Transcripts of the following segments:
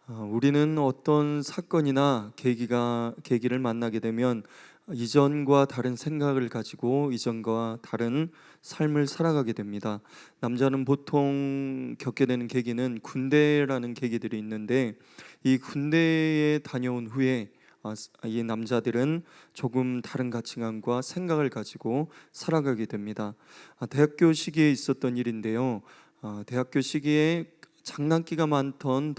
우리는 어떤 사건이나 계기를 만나게 되면 이전과 다른 생각을 가지고 이전과 다른 삶을 살아가게 됩니다. 남자는 보통 겪게 되는 계기는 군대라는 계기들이 있는데, 이 군대에 다녀온 후에 이 남자들은 조금 다른 가치관과 생각을 가지고 살아가게 됩니다. 대학교 시기에 있었던 일인데요. 대학교 시기에 장난기가 많던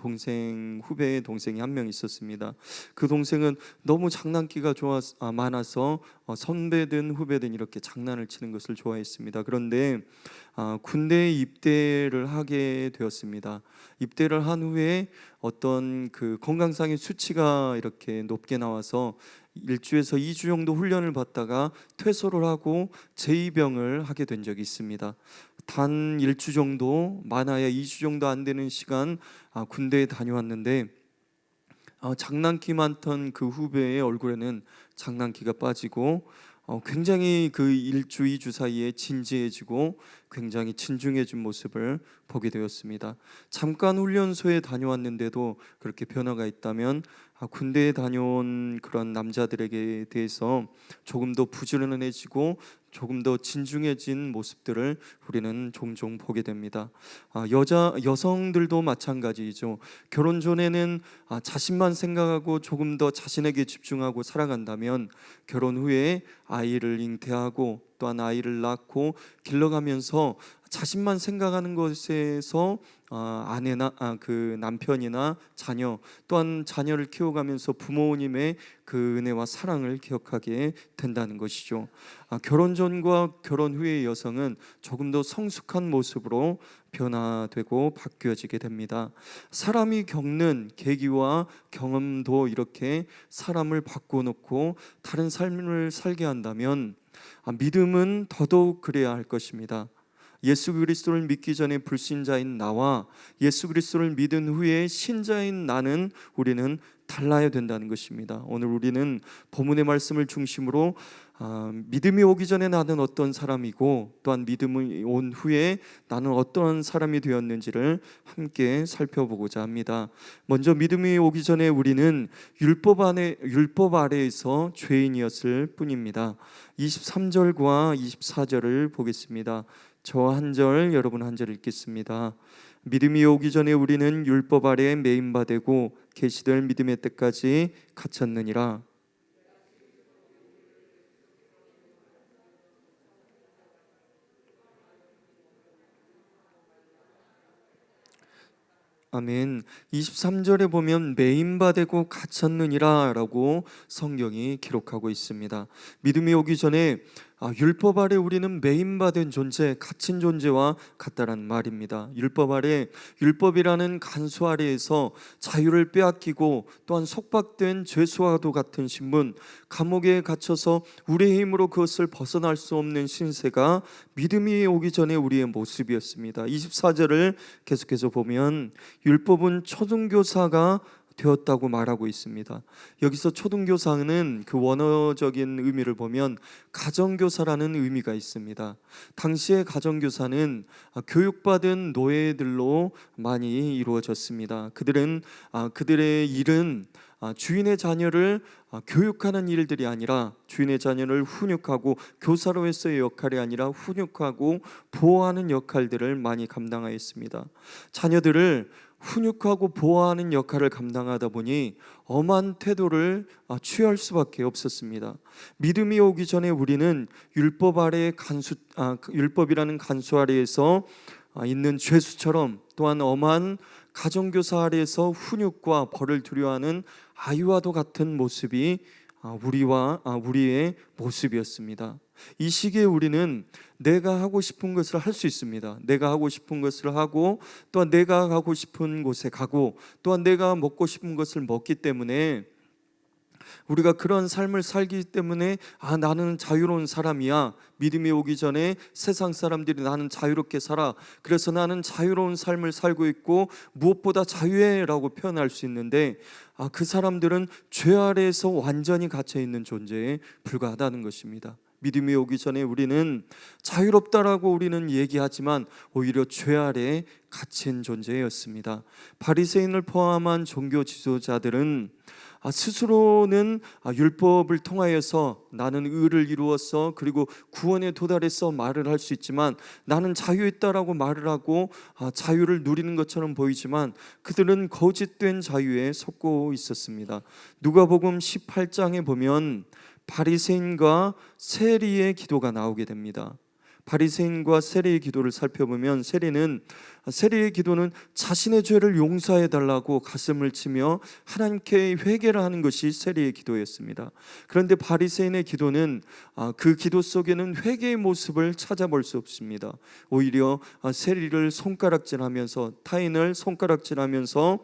후배의 동생이 한 명 있었습니다. 그 동생은 너무 장난기가 많아서 선배든 후배든 이렇게 장난을 치는 것을 좋아했습니다. 그런데 군대에 입대를 하게 되었습니다. 입대를 한 후에 어떤 그 건강상의 수치가 이렇게 높게 나와서 1주에서 2주 정도 훈련을 받다가 퇴소를 하고 재입영을 하게 된 적이 있습니다. 단 1주 정도, 많아야 2주 정도 안 되는 시간 군대에 다녀왔는데, 장난기 많던 그 후배의 얼굴에는 장난기가 빠지고 굉장히 그 1주, 2주 사이에 진지해지고 굉장히 진중해진 모습을 보게 되었습니다. 잠깐 훈련소에 다녀왔는데도 그렇게 변화가 있다면, 군대에 다녀온 그런 남자들에게 대해서 조금 더 부지런해지고 조금 더 진중해진 모습들을 우리는 종종 보게 됩니다. 여성들도 마찬가지죠. 결혼 전에는 자신만 생각하고 조금 더 자신에게 집중하고 살아간다면, 결혼 후에 아이를 잉태하고 또한 아이를 낳고 길러가면서 자신만 생각하는 것에서 아내나 그 남편이나 자녀, 또한 자녀를 키워가면서 부모님의 그 은혜와 사랑을 기억하게 된다는 것이죠. 결혼 전과 결혼 후의 여성은 조금 더 성숙한 모습으로 변화되고 바뀌어지게 됩니다. 사람이 겪는 계기와 경험도 이렇게 사람을 바꿔놓고 다른 삶을 살게 한다면, 믿음은 더더욱 그래야 할 것입니다. 예수 그리스도를 믿기 전에 불신자인 나와 예수 그리스도를 믿은 후에 신자인 우리는 달라야 된다는 것입니다. 오늘 우리는 본문의 말씀을 중심으로 믿음이 오기 전에 나는 어떤 사람이고, 또한 믿음이 온 후에 나는 어떤 사람이 되었는지를 함께 살펴보고자 합니다. 먼저 믿음이 오기 전에 우리는 율법 아래에서 죄인이었을 뿐입니다. 23절과 24절을 보겠습니다. 저 한 절, 여러분 한 절 읽겠습니다. 믿음이 오기 전에 우리는 율법 아래에 매인바 되고 계시될 믿음의 때까지 갇혔느니라. 아멘. 23절에 보면 매인바 되고 갇혔느니라 라고 성경이 기록하고 있습니다. 믿음이 오기 전에 율법 아래 우리는 매인받은 존재, 갇힌 존재와 같다란 말입니다. 율법 아래, 율법이라는 간수 아래에서 자유를 빼앗기고 또한 속박된 죄수와도 같은 신분, 감옥에 갇혀서 우리의 힘으로 그것을 벗어날 수 없는 신세가 믿음이 오기 전에 우리의 모습이었습니다. 24절을 계속해서 보면 율법은 초등교사가 되었다고 말하고 있습니다. 여기서 초등교사는 그 원어적인 의미를 보면 가정교사라는 의미가 있습니다. 당시의 가정교사는 교육받은 노예들로 많이 이루어졌습니다. 그들의 일은 주인의 자녀를 교육하는 일들이 아니라, 주인의 자녀를 훈육하고, 교사로서의 역할이 아니라 훈육하고 보호하는 역할들을 많이 감당하였습니다. 자녀들을 훈육하고 보호하는 역할을 감당하다 보니 엄한 태도를 취할 수밖에 없었습니다. 믿음이 오기 전에 우리는 율법이라는 간수 아래에서 있는 죄수처럼, 또한 엄한 가정교사 아래에서 훈육과 벌을 두려워하는 아이와도 같은 모습이 우리의 모습이었습니다. 이 시기에 우리는 내가 하고 싶은 것을 할 수 있습니다. 내가 하고 싶은 것을 하고, 또한 내가 가고 싶은 곳에 가고, 또한 내가 먹고 싶은 것을 먹기 때문에, 우리가 그런 삶을 살기 때문에 나는 자유로운 사람이야. 믿음이 오기 전에 세상 사람들이 나는 자유롭게 살아, 그래서 나는 자유로운 삶을 살고 있고 무엇보다 자유해 라고 표현할 수 있는데, 그 사람들은 죄 아래에서 완전히 갇혀있는 존재에 불과하다는 것입니다. 믿음이 오기 전에 우리는 자유롭다라고 우리는 얘기하지만 오히려 죄 아래 갇힌 존재였습니다. 바리새인을 포함한 종교 지도자들은 스스로는 율법을 통하여서 나는 의를 이루었어, 그리고 구원에 도달했어 말을 할 수 있지만, 나는 자유했다라고 말을 하고 자유를 누리는 것처럼 보이지만 그들은 거짓된 자유에 속고 있었습니다. 누가복음 18장에 보면 바리새인과 세리의 기도가 나오게 됩니다. 바리새인과 세리의 기도를 살펴보면 세리의 기도는 자신의 죄를 용서해 달라고 가슴을 치며 하나님께 회개를 하는 것이 세리의 기도였습니다. 그런데 바리새인의 기도는 그 기도 속에는 회개의 모습을 찾아볼 수 없습니다. 오히려 세리를 손가락질하면서, 타인을 손가락질하면서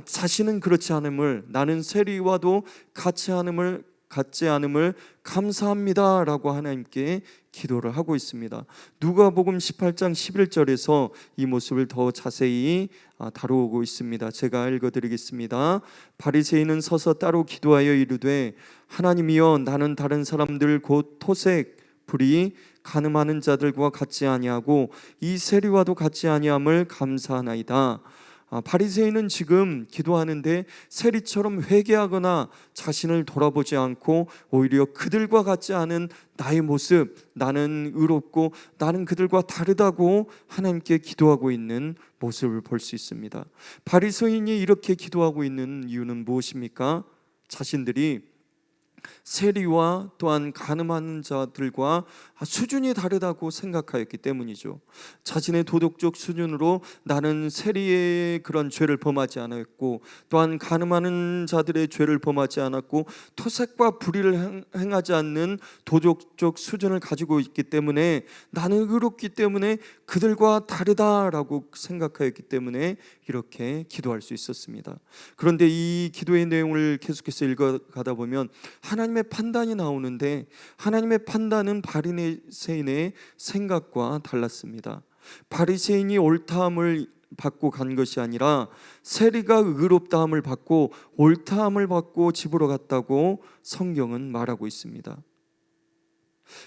자신은 그렇지 않음을, 나는 세리와도 같지 않음을 감사합니다라고 하나님께 기도를 하고 있습니다. 누가복음 18장 11절에서 이 모습을 더 자세히 다루고 있습니다. 제가 읽어드리겠습니다. 바리새인은 서서 따로 기도하여 이르되, 하나님이여, 나는 다른 사람들 곧 토색, 불의, 간음하는 자들과 같지 아니하고 이 세리와도 같지 아니함을 감사하나이다. 바리새인은 지금 기도하는데 세리처럼 회개하거나 자신을 돌아보지 않고 오히려 그들과 같지 않은 나의 모습, 나는 의롭고 나는 그들과 다르다고 하나님께 기도하고 있는 모습을 볼 수 있습니다. 바리새인이 이렇게 기도하고 있는 이유는 무엇입니까? 자신들이 세리와 또한 간음하는 자들과 수준이 다르다고 생각하였기 때문이죠. 자신의 도덕적 수준으로 나는 세리의 그런 죄를 범하지 않았고, 또한 간음하는 자들의 죄를 범하지 않았고, 토색과 불의를 행하지 않는 도덕적 수준을 가지고 있기 때문에, 나는 의롭기 때문에 그들과 다르다라고 생각하였기 때문에 이렇게 기도할 수 있었습니다. 그런데 이 기도의 내용을 계속해서 읽어가다 보면 하나님의 판단이 나오는데, 하나님의 판단은 바리새인의 생각과 달랐습니다. 바리새인이 옳다함을 받고 간 것이 아니라 세리가 의롭다함을 받고 옳다함을 받고 집으로 갔다고 성경은 말하고 있습니다.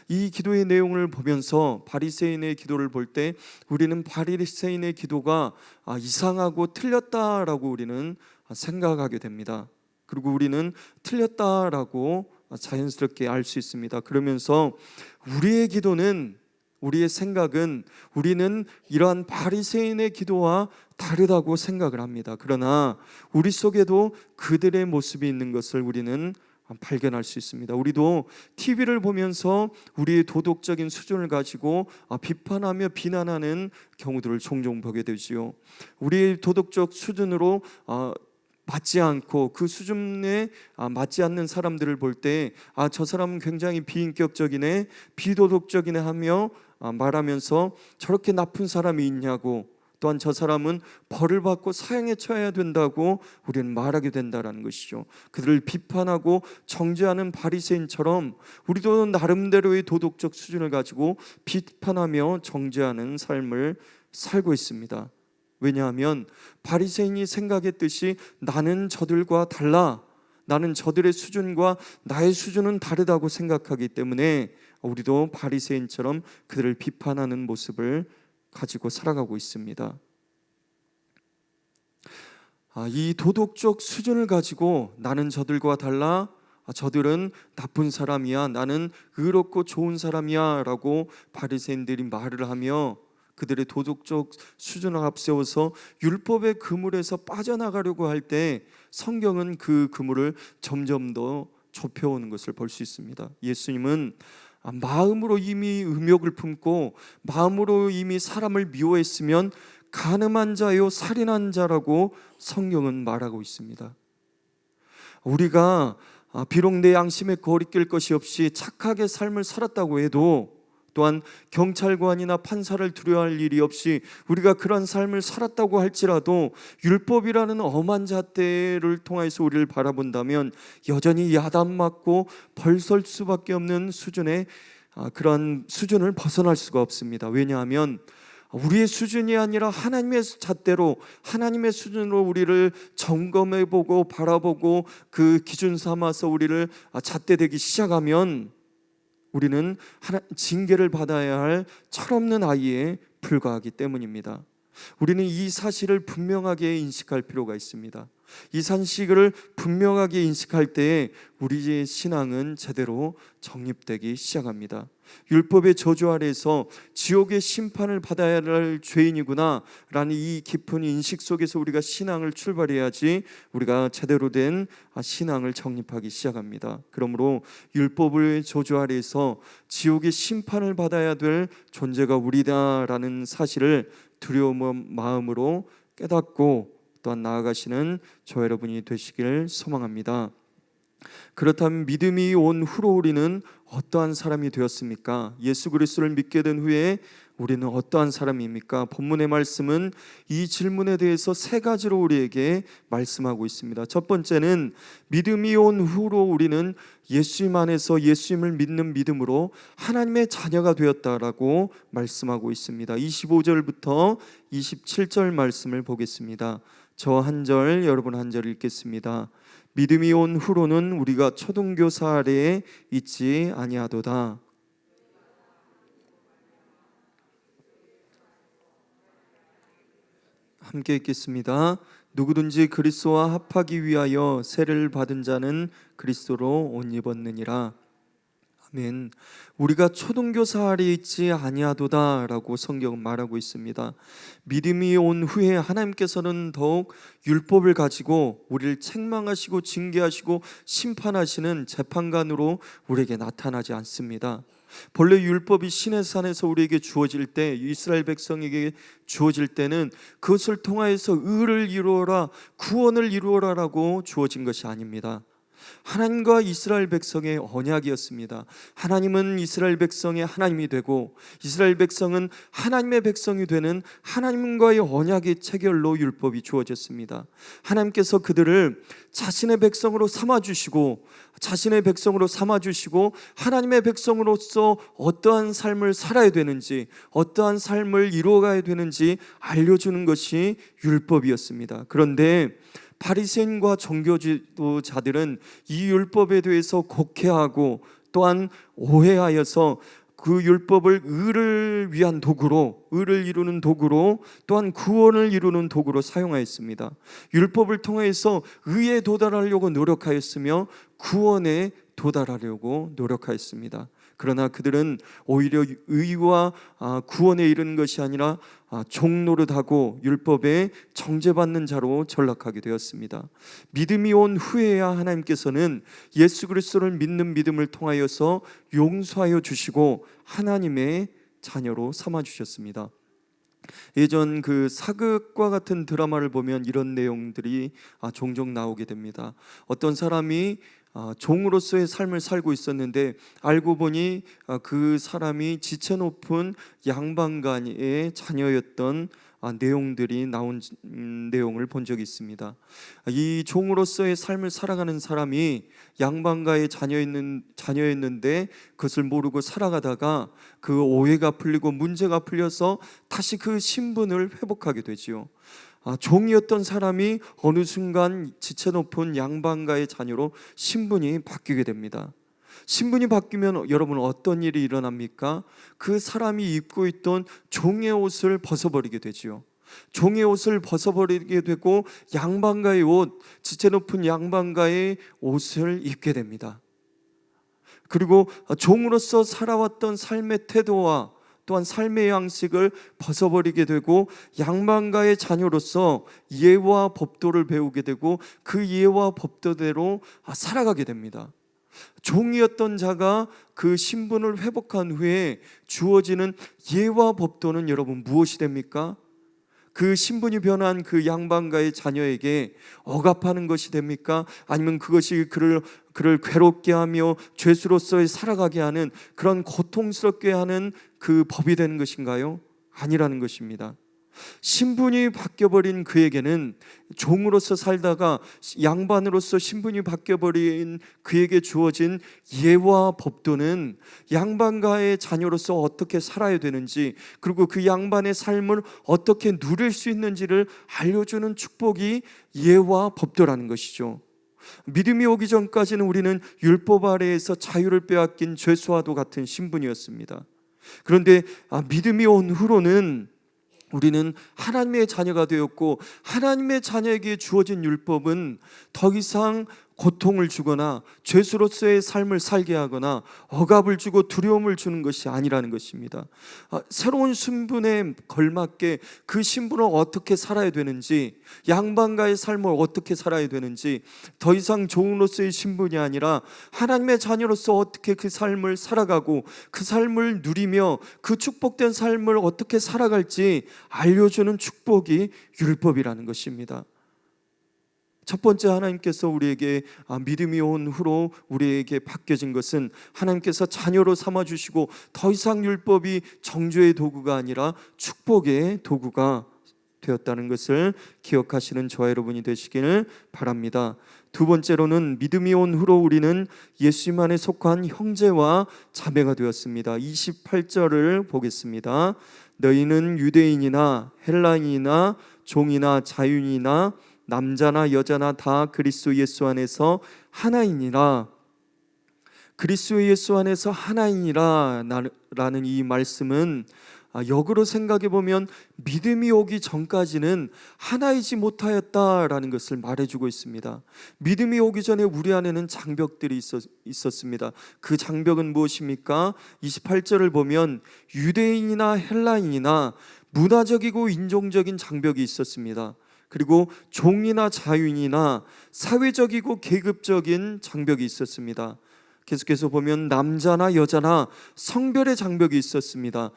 이 기도의 내용을 보면서 바리새인의 기도를 볼 때 우리는 바리새인의 기도가 이상하고 틀렸다라고 우리는 생각하게 됩니다. 그리고 우리는 틀렸다라고 자연스럽게 알 수 있습니다. 그러면서 우리의 기도는, 우리의 생각은, 우리는 이러한 바리새인의 기도와 다르다고 생각을 합니다. 그러나 우리 속에도 그들의 모습이 있는 것을 우리는 발견할 수 있습니다. 우리도 TV를 보면서 우리의 도덕적인 수준을 가지고 비판하며 비난하는 경우들을 종종 보게 되지요. 우리의 도덕적 수준으로 맞지 않고 그 수준에 맞지 않는 사람들을 볼 때 저 사람은 굉장히 비인격적이네, 비도덕적이네 하며 말하면서 저렇게 나쁜 사람이 있냐고, 또한 저 사람은 벌을 받고 사형에 처해야 된다고 우리는 말하게 된다는 것이죠. 그들을 비판하고 정죄하는 바리새인처럼 우리도 나름대로의 도덕적 수준을 가지고 비판하며 정죄하는 삶을 살고 있습니다. 왜냐하면 바리새인이 생각했듯이 나는 저들과 달라, 나는 저들의 수준과 나의 수준은 다르다고 생각하기 때문에 우리도 바리새인처럼 그들을 비판하는 모습을 가지고 살아가고 있습니다. 이 도덕적 수준을 가지고 나는 저들과 달라, 저들은 나쁜 사람이야, 나는 의롭고 좋은 사람이야 라고 바리새인들이 말을 하며 그들의 도덕적 수준을 앞세워서 율법의 그물에서 빠져나가려고 할 때 성경은 그 그물을 점점 더 좁혀오는 것을 볼 수 있습니다. 예수님은 마음으로 이미 음욕을 품고 마음으로 이미 사람을 미워했으면 간음한 자요 살인한 자라고 성경은 말하고 있습니다. 우리가 비록 내 양심에 거리낄 것이 없이 착하게 삶을 살았다고 해도, 또한 경찰관이나 판사를 두려워할 일이 없이 우리가 그런 삶을 살았다고 할지라도 율법이라는 엄한 잣대를 통해서 우리를 바라본다면 여전히 야단 맞고 벌 설 수밖에 없는 수준의 그런 수준을 벗어날 수가 없습니다. 왜냐하면 우리의 수준이 아니라 하나님의 잣대로, 하나님의 수준으로 우리를 점검해보고 바라보고 그 기준 삼아서 우리를 잣대되기 시작하면 우리는 징계를 받아야 할 철없는 아이에 불과하기 때문입니다. 우리는 이 사실을 분명하게 인식할 필요가 있습니다. 이 사실을 분명하게 인식할 때에 우리의 신앙은 제대로 정립되기 시작합니다. 율법의 저주 아래에서 지옥의 심판을 받아야 할 죄인이구나 라는 이 깊은 인식 속에서 우리가 신앙을 출발해야지 우리가 제대로 된 신앙을 정립하기 시작합니다. 그러므로 율법의 저주 아래에서 지옥의 심판을 받아야 될 존재가 우리다라는 사실을 두려운 마음으로 깨닫고 또한 나아가시는 저 여러분이 되시길 소망합니다. 그렇다면 믿음이 온 후로 우리는 어떠한 사람이 되었습니까? 예수 그리스도를 믿게 된 후에 우리는 어떠한 사람입니까? 본문의 말씀은 이 질문에 대해서 세 가지로 우리에게 말씀하고 있습니다. 첫 번째는 믿음이 온 후로 우리는 예수님 안에서 예수님을 믿는 믿음으로 하나님의 자녀가 되었다라고 말씀하고 있습니다. 25절부터 27절 말씀을 보겠습니다. 저 한 절, 여러분 한 절 읽겠습니다. 믿음이 온 후로는 우리가 초등교사 아래에 있지 아니하도다. 함께 읽겠습니다. 누구든지 그리스도와 합하기 위하여 세례를 받은 자는 그리스도로 옷 입었느니라. 아멘. 우리가 초등교사 아래에 있지 아니하도다라고 성경은 말하고 있습니다. 믿음이 온 후에 하나님께서는 더욱 율법을 가지고 우리를 책망하시고 징계하시고 심판하시는 재판관으로 우리에게 나타나지 않습니다. 본래 율법이 시내산에서 우리에게 주어질 때, 이스라엘 백성에게 주어질 때는 그것을 통하여서 의를 이루어라, 구원을 이루어라라고 주어진 것이 아닙니다. 하나님과 이스라엘 백성의 언약이었습니다. 하나님은 이스라엘 백성의 하나님이 되고 이스라엘 백성은 하나님의 백성이 되는 하나님과의 언약의 체결로 율법이 주어졌습니다. 하나님께서 그들을 자신의 백성으로 삼아주시고 하나님의 백성으로서 어떠한 삶을 살아야 되는지, 어떠한 삶을 이루어가야 되는지 알려주는 것이 율법이었습니다. 그런데 바리새인과 종교지도자들은 이 율법에 대해서 곡해하고 또한 오해하여서 그 율법을 의를 위한 도구로, 의를 이루는 도구로, 또한 구원을 이루는 도구로 사용하였습니다. 율법을 통해서 의에 도달하려고 노력하였으며 구원에 도달하려고 노력하였습니다. 그러나 그들은 오히려 의와 구원에 이르는 것이 아니라 종노릇하고 율법에 정죄받는 자로 전락하게 되었습니다. 믿음이 온 후에야 하나님께서는 예수 그리스도를 믿는 믿음을 통하여서 용서하여 주시고 하나님의 자녀로 삼아 주셨습니다. 예전 그 사극과 같은 드라마를 보면 이런 내용들이 종종 나오게 됩니다. 어떤 사람이 종으로서의 삶을 살고 있었는데 알고 보니 그 사람이 지체 높은 양반간의 자녀였던 내용들이 나온 내용을 본 적이 있습니다. 이 종으로서의 삶을 살아가는 사람이 양반가의 자녀였는데 그것을 모르고 살아가다가 그 오해가 풀리고 문제가 풀려서 다시 그 신분을 회복하게 되지요. 종이었던 사람이 어느 순간 지체 높은 양반가의 자녀로 신분이 바뀌게 됩니다. 신분이 바뀌면 여러분 어떤 일이 일어납니까? 그 사람이 입고 있던 종의 옷을 벗어버리게 되지요. 종의 옷을 벗어버리게 되고 양반가의 옷, 지체 높은 양반가의 옷을 입게 됩니다. 그리고 종으로서 살아왔던 삶의 태도와 또한 삶의 양식을 벗어버리게 되고 양반가의 자녀로서 예와 법도를 배우게 되고 그 예와 법도대로 살아가게 됩니다. 종이었던 자가 그 신분을 회복한 후에 주어지는 예와 법도는 여러분 무엇이 됩니까? 그 신분이 변한 그 양반가의 자녀에게 억압하는 것이 됩니까? 아니면 그것이 그를 괴롭게 하며 죄수로서 살아가게 하는 그런 고통스럽게 하는 그 법이 되는 것인가요? 아니라는 것입니다. 신분이 바뀌어버린 그에게는 종으로서 살다가 양반으로서 신분이 바뀌어버린 그에게 주어진 예와 법도는 양반가의 자녀로서 어떻게 살아야 되는지, 그리고 그 양반의 삶을 어떻게 누릴 수 있는지를 알려주는 축복이 예와 법도라는 것이죠. 믿음이 오기 전까지는 우리는 율법 아래에서 자유를 빼앗긴 죄수와도 같은 신분이었습니다. 그런데 믿음이 온 후로는 우리는 하나님의 자녀가 되었고, 하나님의 자녀에게 주어진 율법은 더 이상 고통을 주거나 죄수로서의 삶을 살게 하거나 억압을 주고 두려움을 주는 것이 아니라는 것입니다. 새로운 신분에 걸맞게 그 신분을 어떻게 살아야 되는지, 양반가의 삶을 어떻게 살아야 되는지, 더 이상 종으로서의 신분이 아니라 하나님의 자녀로서 어떻게 그 삶을 살아가고 그 삶을 누리며 그 축복된 삶을 어떻게 살아갈지 알려주는 축복이 율법이라는 것입니다. 첫 번째, 하나님께서 우리에게 믿음이 온 후로 우리에게 바뀌어진 것은 하나님께서 자녀로 삼아주시고 더 이상 율법이 정죄의 도구가 아니라 축복의 도구가 되었다는 것을 기억하시는 저와 여러분이 되시기를 바랍니다. 두 번째로는 믿음이 온 후로 우리는 예수님 안에 속한 형제와 자매가 되었습니다. 28절을 보겠습니다. 너희는 유대인이나 헬라인이나 종이나 자유인이나 남자나 여자나 다 그리스도 예수 안에서 하나이니라. 그리스도 예수 안에서 하나이니라 라는 이 말씀은 역으로 생각해 보면 믿음이 오기 전까지는 하나이지 못하였다라는 것을 말해주고 있습니다. 믿음이 오기 전에 우리 안에는 장벽들이 있었습니다. 그 장벽은 무엇입니까? 28절을 보면 유대인이나 헬라인이나 문화적이고 인종적인 장벽이 있었습니다. 그리고 종이나 자유인이나 사회적이고 계급적인 장벽이 있었습니다. 계속해서 보면 남자나 여자나 성별의 장벽이 있었습니다.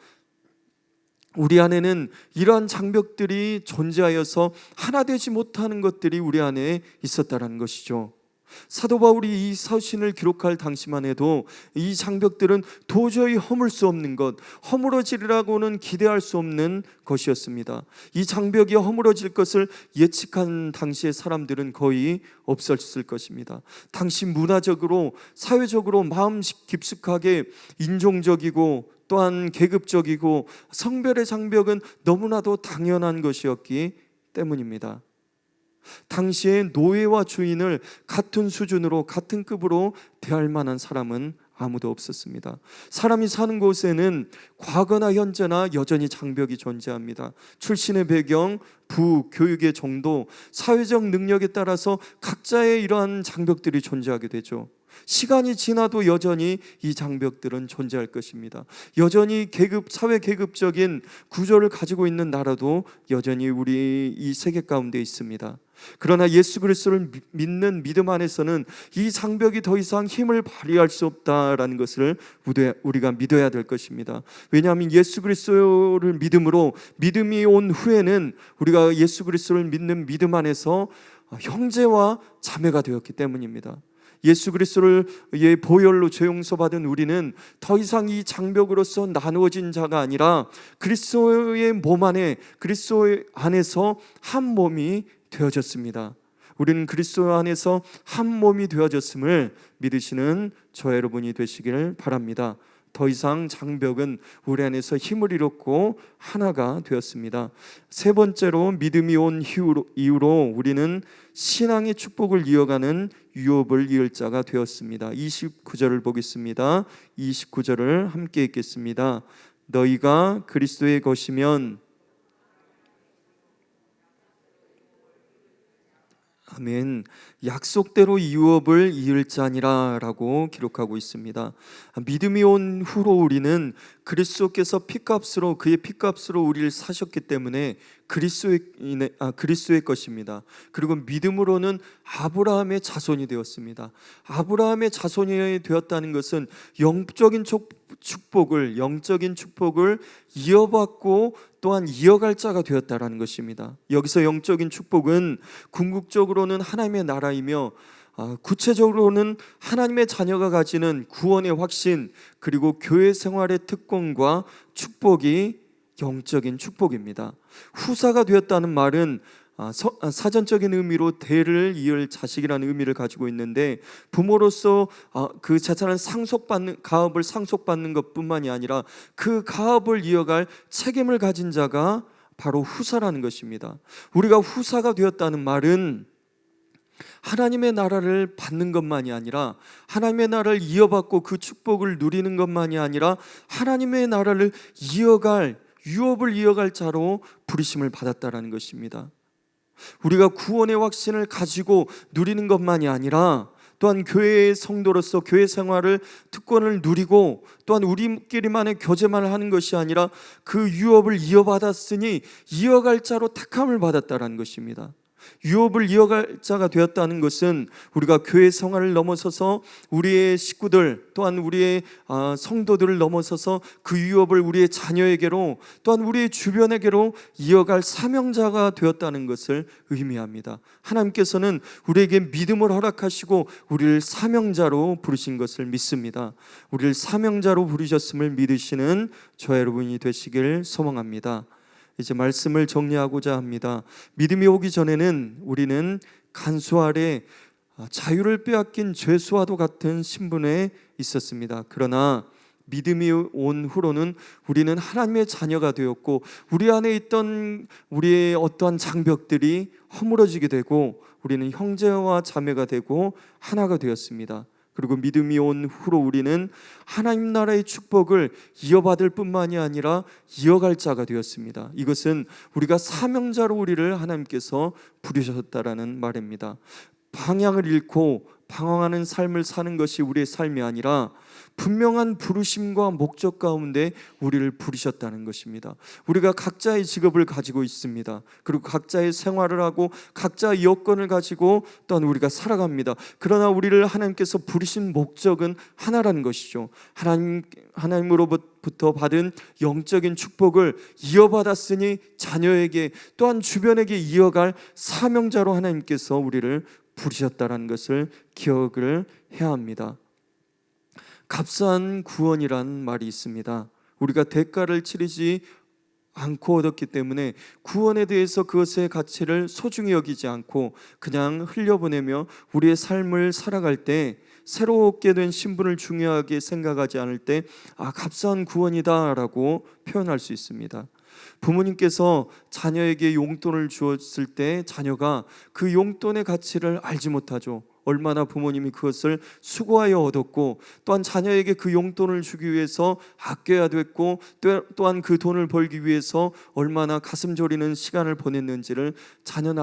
우리 안에는 이러한 장벽들이 존재하여서 하나 되지 못하는 것들이 우리 안에 있었다는 것이죠. 사도 바울이 이 서신을 기록할 당시만 해도 이 장벽들은 도저히 허물 수 없는 것, 허물어지리라고는 기대할 수 없는 것이었습니다. 이 장벽이 허물어질 것을 예측한 당시의 사람들은 거의 없었을 것입니다. 당시 문화적으로, 사회적으로 마음 깊숙하게 인종적이고 또한 계급적이고 성별의 장벽은 너무나도 당연한 것이었기 때문입니다. 당시에 노예와 주인을 같은 수준으로, 같은 급으로 대할 만한 사람은 아무도 없었습니다. 사람이 사는 곳에는 과거나 현재나 여전히 장벽이 존재합니다. 출신의 배경, 교육의 정도, 사회적 능력에 따라서 각자의 이러한 장벽들이 존재하게 되죠. 시간이 지나도 여전히 이 장벽들은 존재할 것입니다. 여전히 사회 계급적인 구조를 가지고 있는 나라도 여전히 우리 이 세계 가운데 있습니다. 그러나 예수 그리스도를 믿는 믿음 안에서는 이 장벽이 더 이상 힘을 발휘할 수 없다라는 것을 우리가 믿어야 될 것입니다. 왜냐하면 예수 그리스도를 믿음으로, 믿음이 온 후에는 우리가 예수 그리스도를 믿는 믿음 안에서 형제와 자매가 되었기 때문입니다. 예수 그리스도를 보혈로 죄 용서받은 우리는 더 이상 이 장벽으로서 나누어진 자가 아니라 그리스도의 몸 안에, 그리스도 안에서 한 몸이 되어졌습니다. 우리는 그리스도 안에서 한 몸이 되어졌음을 믿으시는 저 여러분이 되시길 바랍니다. 더 이상 장벽은 우리 안에서 힘을 잃었고 하나가 되었습니다. 세 번째로, 믿음이 온 이후로 우리는 신앙의 축복을 이어가는 유업을 이을 자가 되었습니다. 29절을 보겠습니다. 29절을 함께 읽겠습니다. 너희가 그리스도의 것이면, 아멘, 약속대로 이 유업을 이을 자니라 라고 기록하고 있습니다. 믿음이 온 후로 우리는 그리스도께서 피값으로, 그의 피값으로 우리를 사셨기 때문에 그리스도의 것입니다. 그리고 믿음으로는 아브라함의 자손이 되었습니다. 아브라함의 자손이 되었다는 것은 영적인 축복을 이어받고 또한 이어갈 자가 되었다라는 것입니다. 여기서 영적인 축복은 궁극적으로는 하나님의 나라이며 구체적으로는 하나님의 자녀가 가지는 구원의 확신, 그리고 교회 생활의 특권과 축복이 영적인 축복입니다. 후사가 되었다는 말은 사전적인 의미로 대를 이을 자식이라는 의미를 가지고 있는데, 부모로서 그 재산을 가업을 상속받는 것뿐만이 아니라 그 가업을 이어갈 책임을 가진 자가 바로 후사라는 것입니다. 우리가 후사가 되었다는 말은 하나님의 나라를 받는 것만이 아니라, 하나님의 나라를 이어받고 그 축복을 누리는 것만이 아니라 하나님의 나라를 이어갈, 유업을 이어갈 자로 부르심을 받았다라는 것입니다. 우리가 구원의 확신을 가지고 누리는 것만이 아니라 또한 교회의 성도로서 교회 생활을, 특권을 누리고 또한 우리끼리만의 교제만 하는 것이 아니라 그 유업을 이어받았으니 이어갈 자로 택함을 받았다라는 것입니다. 유업을 이어갈 자가 되었다는 것은 우리가 교회 생활을 넘어서서 우리의 식구들, 또한 우리의 성도들을 넘어서서 그 유업을 우리의 자녀에게로, 또한 우리의 주변에게로 이어갈 사명자가 되었다는 것을 의미합니다. 하나님께서는 우리에게 믿음을 허락하시고 우리를 사명자로 부르신 것을 믿습니다. 우리를 사명자로 부르셨음을 믿으시는 저 여러분이 되시길 소망합니다. 이제 말씀을 정리하고자 합니다. 믿음이 오기 전에는 우리는 간수 아래 자유를 빼앗긴 죄수와도 같은 신분에 있었습니다. 그러나 믿음이 온 후로는 우리는 하나님의 자녀가 되었고, 우리 안에 있던 우리의 어떠한 장벽들이 허물어지게 되고 우리는 형제와 자매가 되고 하나가 되었습니다. 그리고 믿음이 온 후로 우리는 하나님 나라의 축복을 이어받을 뿐만이 아니라 이어갈 자가 되었습니다. 이것은 우리가 사명자로 우리를 하나님께서 부르셨다라는 말입니다. 방향을 잃고 방황하는 삶을 사는 것이 우리의 삶이 아니라 분명한 부르심과 목적 가운데 우리를 부르셨다는 것입니다. 우리가 각자의 직업을 가지고 있습니다. 그리고 각자의 생활을 하고 각자의 여건을 가지고 또한 우리가 살아갑니다. 그러나 우리를 하나님께서 부르신 목적은 하나라는 것이죠. 하나님으로부터 받은 영적인 축복을 이어받았으니 자녀에게 또한 주변에게 이어갈 사명자로 하나님께서 우리를 부르셨다는 것을 기억을 해야 합니다. 값싼 구원이란 말이 있습니다. 우리가 대가를 치르지 않고 얻었기 때문에 구원에 대해서 그것의 가치를 소중히 여기지 않고 그냥 흘려보내며 우리의 삶을 살아갈 때, 새롭게 된 신분을 중요하게 생각하지 않을 때 값싼 구원이다 라고 표현할 수 있습니다. 부모님께서 자녀에게 용돈을 주었을 때 자녀가 그 용돈의 가치를 알지 못하죠. 얼마나 부모님이 그것을 수고하여 얻었고, 또한 자녀에게 그 용돈을 주기 위해서 아껴야 됐고, 또한 그 돈을 벌기 위해서 얼마나 가슴 졸이는 시간을 보냈는지를 자녀는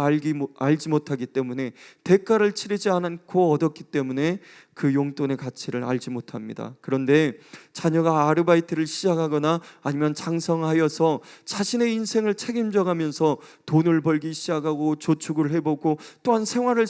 알지 못하기 때문에, 대가를 치르지 않고 얻었기 때문에 그 용돈의 가치를 알지 못합니다. 그런데 자녀가 아르바이트를 시작하거나 아니면 장성하여서 자신의 인생을 책임져 가면서 돈을 벌기 시작하고 저축을 해보고 또한 생활을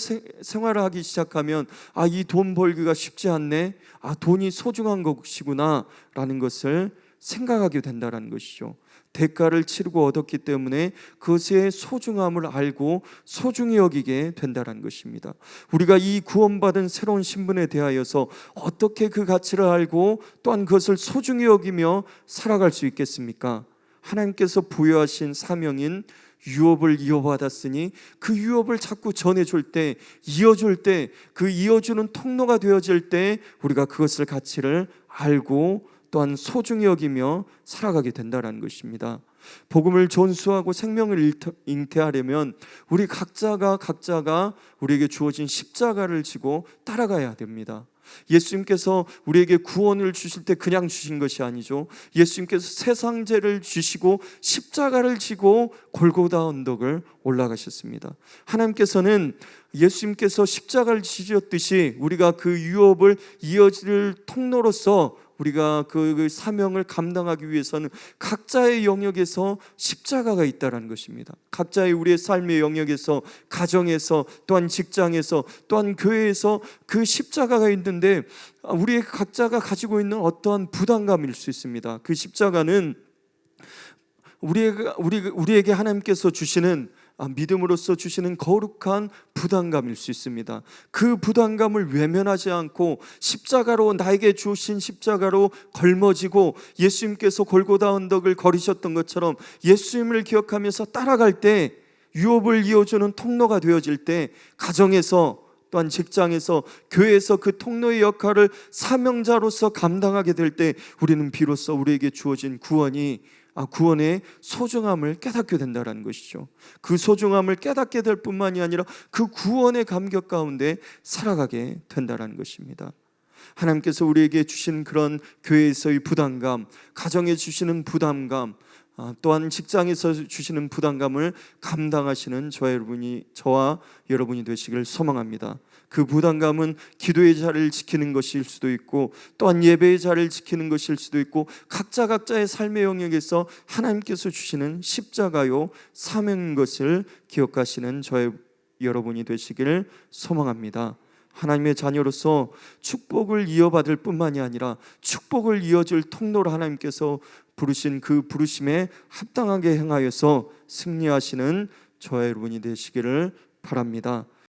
하기 시작하면 이 돈 벌기가 쉽지 않네, 돈이 소중한 것이구나 라는 것을 생각하게 된다는 것이죠. 대가를 치르고 얻었기 때문에 그것의 소중함을 알고 소중히 여기게 된다는 것입니다. 우리가 이 구원받은 새로운 신분에 대하여서 어떻게 그 가치를 알고 또한 그것을 소중히 여기며 살아갈 수 있겠습니까? 하나님께서 부여하신 사명인 유업을 이어받았으니 그 유업을 자꾸 전해줄 때, 이어줄 때, 그 이어주는 통로가 되어질 때 우리가 그것을 가치를 알고 또한 소중히 여기며 살아가게 된다는 것입니다. 복음을 전수하고 생명을 잉태하려면 우리 각자가 우리에게 주어진 십자가를 지고 따라가야 됩니다. 예수님께서 우리에게 구원을 주실 때 그냥 주신 것이 아니죠. 예수님께서 세상 죄를 주시고 십자가를 지고 골고다 언덕을 올라가셨습니다. 하나님께서는 예수님께서 십자가를 지셨듯이 우리가 그 유업을 이어질 통로로서 우리가 그 사명을 감당하기 위해서는 각자의 영역에서 십자가가 있다는 것입니다. 각자의 우리의 삶의 영역에서, 가정에서, 또한 직장에서, 또한 교회에서 그 십자가가 있는데 우리 각자가 가지고 있는 어떠한 부담감일 수 있습니다. 그 십자가는 우리에게 하나님께서 주시는, 믿음으로써 주시는 거룩한 부담감일 수 있습니다. 그 부담감을 외면하지 않고 십자가로, 나에게 주신 십자가로 걸머지고 예수님께서 골고다 언덕을 걸으셨던 것처럼 예수님을 기억하면서 따라갈 때, 유업을 이어주는 통로가 되어질 때, 가정에서 또한 직장에서, 교회에서 그 통로의 역할을 사명자로서 감당하게 될 때 우리는 비로소 우리에게 주어진 구원이 구원의 소중함을 깨닫게 된다는 것이죠. 그 소중함을 깨닫게 될 뿐만이 아니라 그 구원의 감격 가운데 살아가게 된다는 것입니다. 하나님께서 우리에게 주신 그런 교회에서의 부담감, 가정에 주시는 부담감, 또한 직장에서 주시는 부담감을 감당하시는 저와 여러분이 되시길 소망합니다. 그 부담감은 기도의 자리를 지키는 것일 수도 있고, 또한 예배의 자리를 지키는 것일 수도 있고, 각자의 삶의 영역에서 하나님께서 주시는 십자가요 사명인 것을 기억하시는 여러분이 되시길 소망합니다. 하나님의 자녀로서 축복을 이어받을 뿐만이 아니라 축복을 이어줄 통로로 하나님께서 부르신 그 부르심에 합당하게 행하여서 승리하시는 저와 여러분이 되시기를 바랍니다.